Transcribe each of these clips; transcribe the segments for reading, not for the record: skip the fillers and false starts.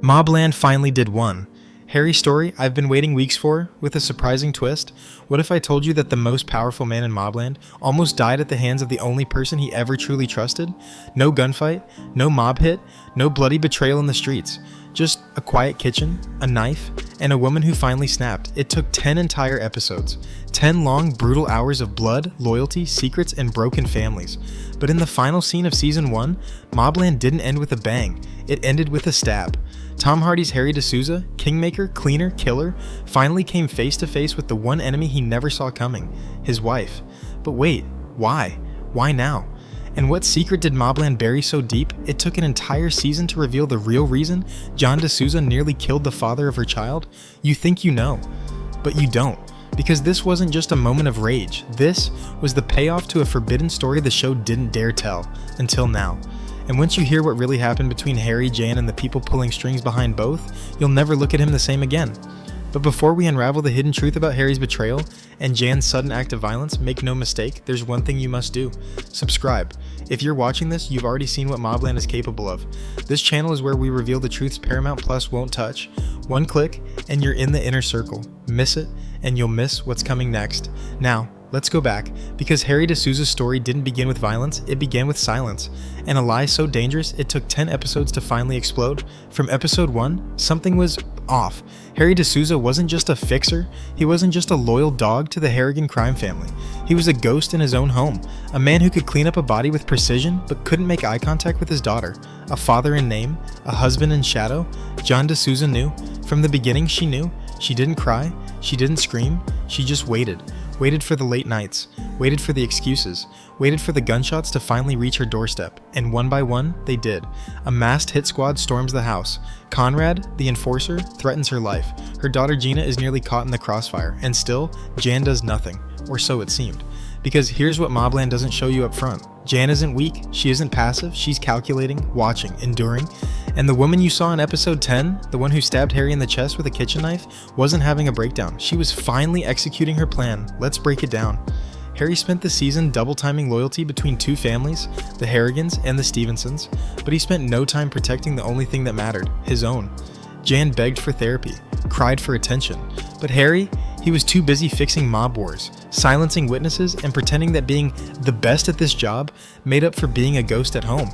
MobLand finally did one. Harry's story I've been waiting weeks for, with a surprising twist. What if I told you that the most powerful man in MobLand almost died at the hands of the only person he ever truly trusted? No gunfight, no mob hit, no bloody betrayal in the streets. Just a quiet kitchen, a knife, and a woman who finally snapped. It took 10 entire episodes. 10 long, brutal hours of blood, loyalty, secrets, and broken families. But in the final scene of Season 1, MobLand didn't end with a bang. It ended with a stab. Tom Hardy's Harry Souza, kingmaker, cleaner, killer, finally came face to face with the one enemy he never saw coming, his wife. But wait, why? Why now? And what secret did MobLand bury so deep it took an entire season to reveal the real reason John Souza nearly killed the father of her child? You think you know, but you don't. Because this wasn't just a moment of rage. This was the payoff to a forbidden story the show didn't dare tell, until now. And once you hear what really happened between Harry, Jan, and the people pulling strings behind both, you'll never look at him the same again. But before we unravel the hidden truth about Harry's betrayal and Jan's sudden act of violence, make no mistake, there's one thing you must do. Subscribe. If you're watching this, you've already seen what MobLand is capable of. This channel is where we reveal the truths Paramount Plus won't touch. One click, and you're in the inner circle. Miss it, and you'll miss what's coming next. Now, let's go back, because Harry Souza's story didn't begin with violence, it began with silence. And a lie so dangerous, it took 10 episodes to finally explode. From episode 1, something was off. Harry Souza wasn't just a fixer, he wasn't just a loyal dog to the Harrigan crime family. He was a ghost in his own home, a man who could clean up a body with precision but couldn't make eye contact with his daughter. A father in name, a husband in shadow. John Souza knew. From the beginning she knew. She didn't cry, she didn't scream, she just waited. Waited for the late nights, waited for the excuses, waited for the gunshots to finally reach her doorstep, and one by one, they did. A masked hit squad storms the house. Conrad, the enforcer, threatens her life. Her daughter Gina is nearly caught in the crossfire, and still, Jan does nothing, or so it seemed. Because here's what MobLand doesn't show you up front. Jan isn't weak, she isn't passive, she's calculating, watching, enduring. And the woman you saw in episode 10, the one who stabbed Harry in the chest with a kitchen knife, wasn't having a breakdown. She was finally executing her plan. Let's break it down. Harry spent the season double-timing loyalty between two families, the Harrigans and the Stevensons, but he spent no time protecting the only thing that mattered, his own. Jan begged for therapy, cried for attention, but Harry, he was too busy fixing mob wars, silencing witnesses, and pretending that being the best at this job made up for being a ghost at home.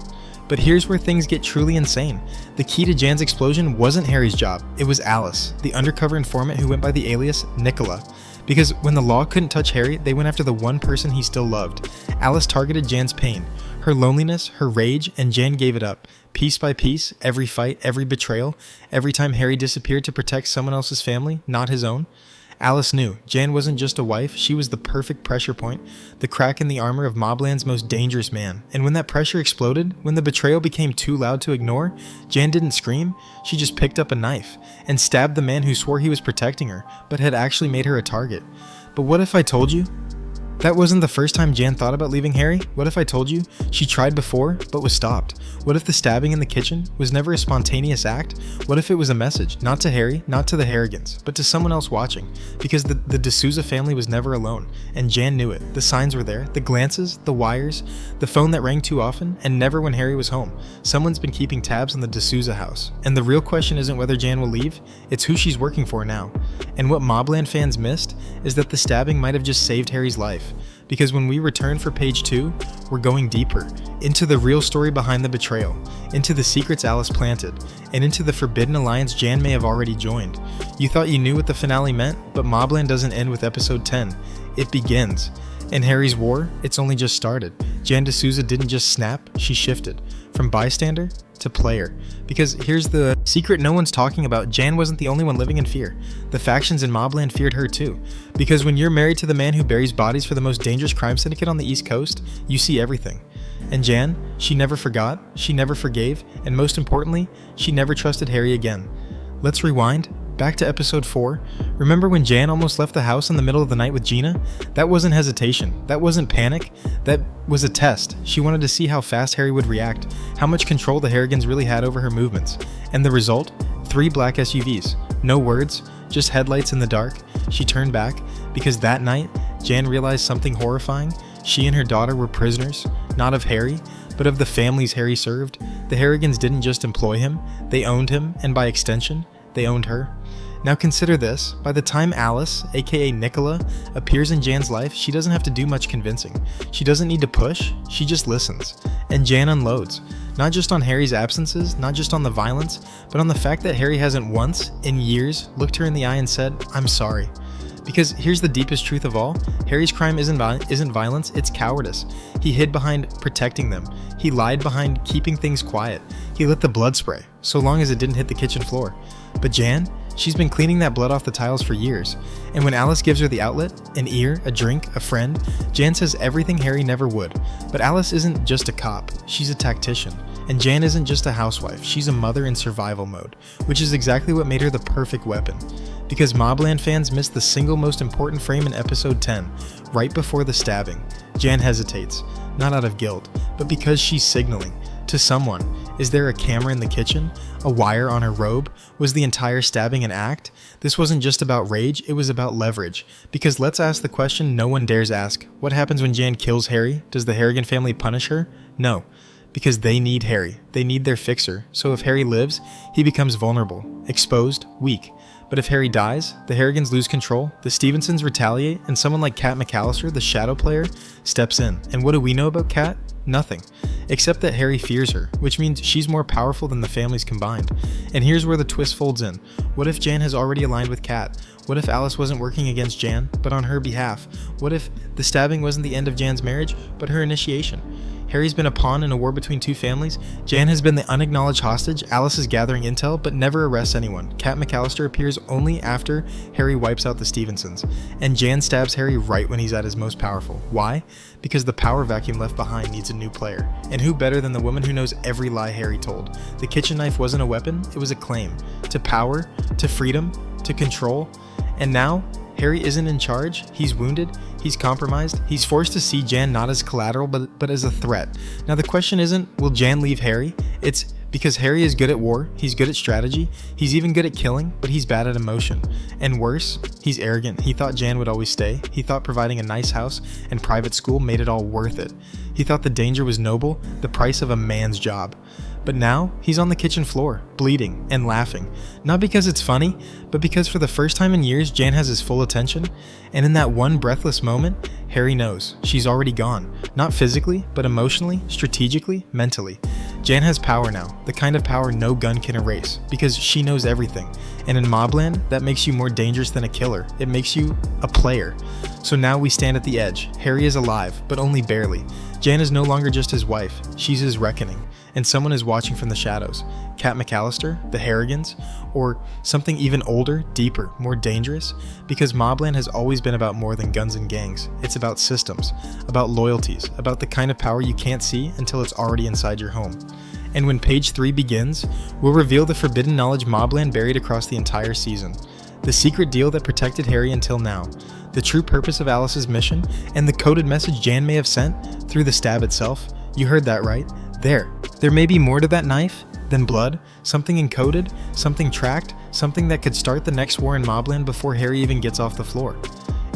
But here's where things get truly insane. The key to Jan's explosion wasn't Harry's job, it was Alice, the undercover informant who went by the alias Nicola. Because when the law couldn't touch Harry, they went after the one person he still loved. Alice targeted Jan's pain, her loneliness, her rage, and Jan gave it up. Piece by piece, every fight, every betrayal, every time Harry disappeared to protect someone else's family, not his own. Alice knew Jan wasn't just a wife, she was the perfect pressure point, the crack in the armor of MobLand's most dangerous man. And when that pressure exploded, when the betrayal became too loud to ignore, Jan didn't scream, she just picked up a knife and stabbed the man who swore he was protecting her, but had actually made her a target. But what if I told you? That wasn't the first time Jan thought about leaving Harry? What if I told you she tried before, but was stopped? What if the stabbing in the kitchen was never a spontaneous act? What if it was a message, not to Harry, not to the Harrigans, but to someone else watching? Because the Souza family was never alone, and Jan knew it. The signs were there, the glances, the wires, the phone that rang too often, and never when Harry was home. Someone's been keeping tabs on the Souza house. And the real question isn't whether Jan will leave, it's who she's working for now. And what MobLand fans missed is that the stabbing might have just saved Harry's life. Because when we return for page 2, we're going deeper, into the real story behind the betrayal, into the secrets Alice planted, and into the forbidden alliance Jan may have already joined. You thought you knew what the finale meant, but MobLand doesn't end with episode 10. It begins. In Harry's war, it's only just started. Jan Souza didn't just snap, she shifted. From bystander to player. Because here's the secret no one's talking about, Jan wasn't the only one living in fear. The factions in MobLand feared her too. Because when you're married to the man who buries bodies for the most dangerous crime syndicate on the East Coast, you see everything. And Jan, she never forgot, she never forgave, and most importantly, she never trusted Harry again. Let's rewind. Back to episode 4. Remember when Jan almost left the house in the middle of the night with Gina? That wasn't hesitation. That wasn't panic. That was a test. She wanted to see how fast Harry would react, how much control the Harrigans really had over her movements. And the result? 3 black SUVs. No words, just headlights in the dark. She turned back, because that night, Jan realized something horrifying. She and her daughter were prisoners, not of Harry, but of the families Harry served. The Harrigans didn't just employ him, they owned him, and by extension, they owned her. Now consider this, by the time Alice, aka Nicola, appears in Jan's life, she doesn't have to do much convincing. She doesn't need to push, she just listens. And Jan unloads, not just on Harry's absences, not just on the violence, but on the fact that Harry hasn't once, in years, looked her in the eye and said, "I'm sorry." Because here's the deepest truth of all, Harry's crime isn't violence, it's cowardice. He hid behind protecting them. He lied behind keeping things quiet. He let the blood spray, so long as it didn't hit the kitchen floor. But Jan, she's been cleaning that blood off the tiles for years. And when Alice gives her the outlet, an ear, a drink, a friend, Jan says everything Harry never would. But Alice isn't just a cop, she's a tactician. And Jan isn't just a housewife, she's a mother in survival mode, which is exactly what made her the perfect weapon. Because MobLand fans missed the single most important frame in episode 10, right before the stabbing. Jan hesitates, not out of guilt, but because she's signaling to someone. Is there a camera in the kitchen? A wire on her robe? Was the entire stabbing an act? This wasn't just about rage, it was about leverage. Because let's ask the question no one dares ask. What happens when Jan kills Harry? Does the Harrigan family punish her? No. Because they need Harry. They need their fixer. So if Harry lives, he becomes vulnerable, exposed, weak. But if Harry dies, the Harrigans lose control, the Stevensons retaliate, and someone like Kat McAllister, the shadow player, steps in. And what do we know about Kat? Nothing. Except that Harry fears her, which means she's more powerful than the families combined. And here's where the twist folds in. What if Jan has already aligned with Kat? What if Alice wasn't working against Jan, but on her behalf? What if the stabbing wasn't the end of Jan's marriage, but her initiation? Harry's been a pawn in a war between two families. Jan has been the unacknowledged hostage. Alice is gathering intel, but never arrests anyone. Kat McAllister appears only after Harry wipes out the Stevensons. And Jan stabs Harry right when he's at his most powerful. Why? Because the power vacuum left behind needs a new player. And who better than the woman who knows every lie Harry told? The kitchen knife wasn't a weapon, it was a claim. To power, to freedom, to control. And now, Harry isn't in charge, he's wounded, he's compromised, he's forced to see Jan not as collateral but as a threat. Now the question isn't, will Jan leave Harry? It's because Harry is good at war, he's good at strategy, he's even good at killing, but he's bad at emotion. And worse, he's arrogant. He thought Jan would always stay. He thought providing a nice house and private school made it all worth it. He thought the danger was noble, the price of a man's job. But now, he's on the kitchen floor, bleeding and laughing. Not because it's funny, but because for the first time in years, Jan has his full attention. And in that one breathless moment, Harry knows she's already gone. Not physically, but emotionally, strategically, mentally. Jan has power now, the kind of power no gun can erase, because she knows everything. And in MobLand, that makes you more dangerous than a killer. It makes you a player. So now we stand at the edge. Harry is alive, but only barely. Jan is no longer just his wife, she's his reckoning. And someone is watching from the shadows. Kat McAllister, the Harrigans, or something even older, deeper, more dangerous? Because MobLand has always been about more than guns and gangs. It's about systems, about loyalties, about the kind of power you can't see until it's already inside your home. And when page 3 begins, we'll reveal the forbidden knowledge MobLand buried across the entire season. The secret deal that protected Harry until now. The true purpose of Alice's mission, and the coded message Jan may have sent through the stab itself. You heard that right. There may be more to that knife than blood, something encoded, something tracked, something that could start the next war in MobLand before Harry even gets off the floor.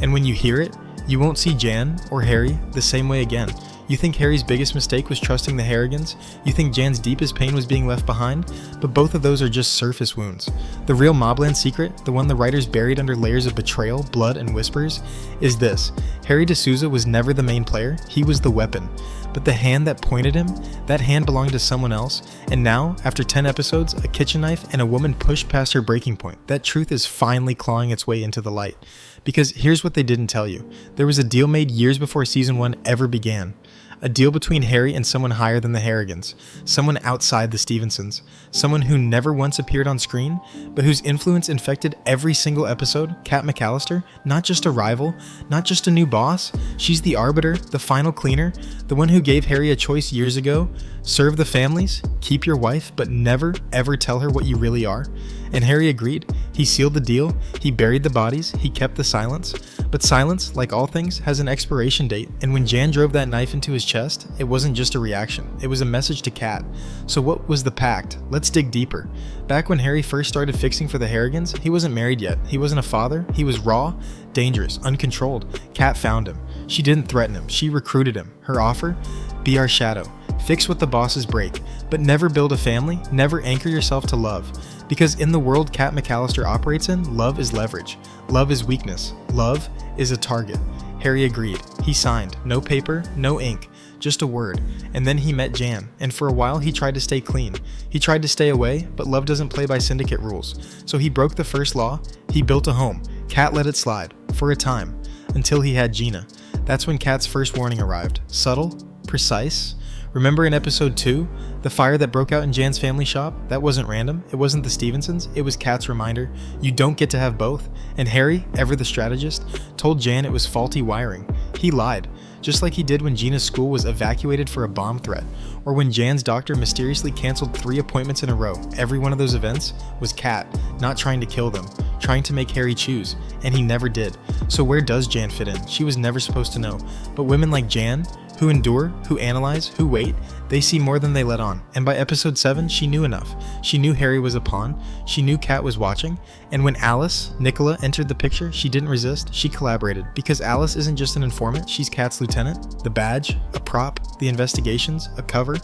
And when you hear it, you won't see Jan or Harry the same way again. You think Harry's biggest mistake was trusting the Harrigans? You think Jan's deepest pain was being left behind? But both of those are just surface wounds. The real MobLand secret, the one the writers buried under layers of betrayal, blood, and whispers, is this. Harry de Souza was never the main player, he was the weapon. But the hand that pointed him, that hand belonged to someone else. And now, after 10 episodes, a kitchen knife and a woman pushed past her breaking point. That truth is finally clawing its way into the light. Because here's what they didn't tell you. There was a deal made years before season 1 ever began. A deal between Harry and someone higher than the Harrigans, someone outside the Stevensons, someone who never once appeared on screen, but whose influence infected every single episode. Kat McAllister, not just a rival, not just a new boss, she's the arbiter, the final cleaner, the one who gave Harry a choice years ago. Serve the families, keep your wife, but never ever tell her what you really are. And Harry agreed. He sealed the deal, he buried the bodies, he kept the silence. But silence, like all things, has an expiration date, and when Jan drove that knife into his chest, it wasn't just a reaction, it was a message to Kat. So what was the pact? Let's dig deeper. Back when Harry first started fixing for the Harrigans, he wasn't married yet, he wasn't a father, he was raw, dangerous, uncontrolled. Kat found him. She didn't threaten him, she recruited him. Her offer? Be our shadow. Fix what the bosses break, but never build a family, never anchor yourself to love. Because in the world Kat McAllister operates in, love is leverage. Love is weakness. Love is a target. Harry agreed. He signed. No paper, no ink, just a word. And then he met Jan, and for a while he tried to stay clean. He tried to stay away, but love doesn't play by syndicate rules. So he broke the first law. He built a home. Kat let it slide, for a time, until he had Gina. That's when Kat's first warning arrived. Subtle, precise. Remember in episode 2, the fire that broke out in Jan's family shop? That wasn't random. It wasn't the Stevensons. It was Kat's reminder. You don't get to have both. And Harry, ever the strategist, told Jan it was faulty wiring. He lied, just like he did when Gina's school was evacuated for a bomb threat, or when Jan's doctor mysteriously canceled 3 appointments in a row. Every one of those events was Kat not trying to kill them, trying to make Harry choose, and he never did. So where does Jan fit in? She was never supposed to know. But women like Jan, who endure, who analyze, who wait, they see more than they let on. And by episode 7, she knew enough. She knew Harry was a pawn. She knew Kat was watching. And when Alice, Nicola, entered the picture, she didn't resist. She collaborated. Because Alice isn't just an informant, she's Kat's lieutenant. The badge, a prop, the investigations, a cover.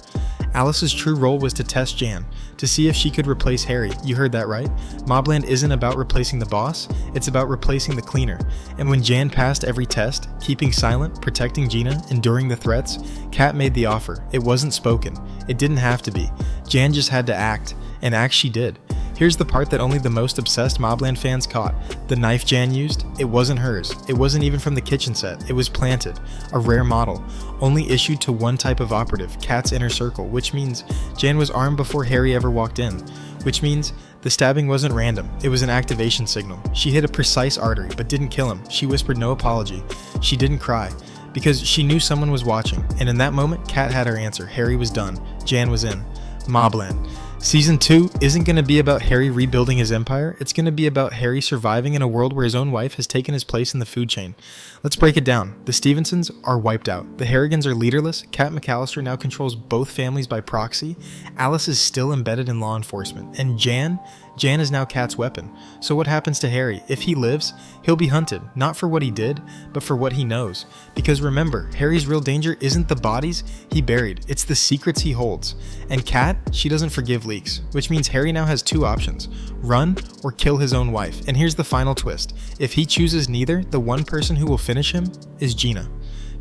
Alice's true role was to test Jan, to see if she could replace Harry. You heard that right. MobLand isn't about replacing the boss, it's about replacing the cleaner. And when Jan passed every test, keeping silent, protecting Gina, enduring the threats, Kat made the offer. It wasn't spoken. It didn't have to be. Jan just had to act, and act she did. Here's the part that only the most obsessed MobLand fans caught. The knife Jan used, it wasn't hers. It wasn't even from the kitchen set. It was planted, a rare model, only issued to one type of operative, Kat's inner circle, which means Jan was armed before Harry ever walked in, which means the stabbing wasn't random. It was an activation signal. She hit a precise artery, but didn't kill him. She whispered no apology. She didn't cry, because she knew someone was watching, and in that moment, Kat had her answer. Harry was done. Jan was in. MobLand. Season 2 isn't going to be about Harry rebuilding his empire, it's going to be about Harry surviving in a world where his own wife has taken his place in the food chain. Let's break it down. The Stevensons are wiped out. The Harrigans are leaderless. Kat McAllister now controls both families by proxy. Alice is still embedded in law enforcement. And Jan is now Kat's weapon. So what happens to Harry? If he lives, he'll be hunted, not for what he did, but for what he knows. Because remember, Harry's real danger isn't the bodies he buried, it's the secrets he holds. And Kat, she doesn't forgive leaks, which means Harry now has 2 options: run or kill his own wife. And here's the final twist. If he chooses neither, the one person who will finish him is Gina.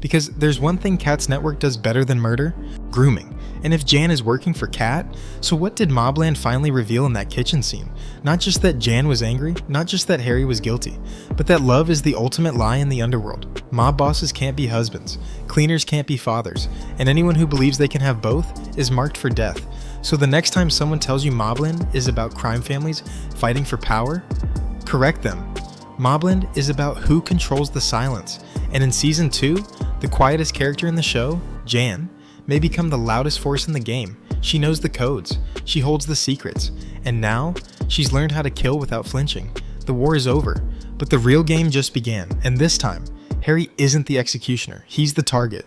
Because there's one thing Kat's network does better than murder: grooming. And if Jan is working for Kat, so what did MobLand finally reveal in that kitchen scene? Not just that Jan was angry, not just that Harry was guilty, but that love is the ultimate lie in the underworld. Mob bosses can't be husbands, cleaners can't be fathers, and anyone who believes they can have both is marked for death. So the next time someone tells you MobLand is about crime families fighting for power, correct them. MobLand is about who controls the silence. And in Season 2, the quietest character in the show, Jan, may become the loudest force in the game. She knows the codes, she holds the secrets, and now she's learned how to kill without flinching. The war is over, but the real game just began, and this time, Harry isn't the executioner, he's the target.